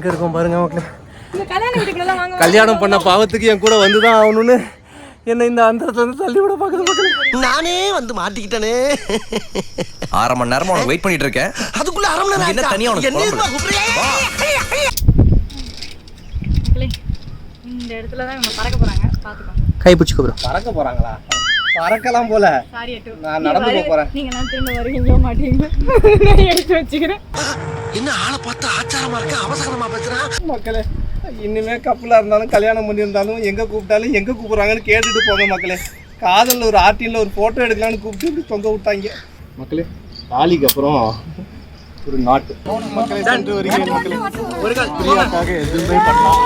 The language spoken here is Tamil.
அளவுக்கு இருக்கும் பாருங்க மக்களே. கல்யாணம் பண்ண பாவத்துக்கு என் கூட வந்துதான் ஆகணும்னு என்ன இந்த அந்தரத்துல இருந்து தள்ளி விட பாக்குது மக்களே. நானே வந்து மாட்டிக்கிட்டனே. 1/2 மணி நேரமா உனக்கு வெயிட் பண்ணிட்டு இருக்கேன். அதுக்குள்ள 1/2 மணி நேரம் என்ன தனியா உனக்கு இந்த இடத்துல தான் இவங்க பறக்க போறாங்க. பாத்துக்கோங்க. கை பிடிச்சுக்கோ ப்ரோ. பறக்க போறாங்களா? பறக்கலாம் போல. நான் நடந்து போறேன். நீங்க எல்லாம் திரும்ப வருவீங்களோ மாட்டீங்களோ நான் எடுத்து வச்சுக்கிறேன். என்ன ஆளை பார்த்தா ஆச்சாரமா இருக்க, அவசரமா பேசுறான். மக்களே, இனிமே கப்பலா இருந்தாலும் கல்யாணம் பண்ணியிருந்தாலும் எங்க கூப்பிட்டாலும் எங்க கூப்பிடுறாங்கன்னு கேட்டுட்டு போங்க மக்களே. காதல்ல ஒரு ஆர்டின்ல ஒரு போட்டோ எடுக்கலாம்னு கூப்பிட்டு தொங்க விட்டாங்க மக்களே. தாலிக்கு அப்புறம் ஒரு நாட்டு மக்களே சென்று வருகிறேன் மக்களே. ஒரு கால் பிரியாக்காக எதுவுமே பண்ணலாம்.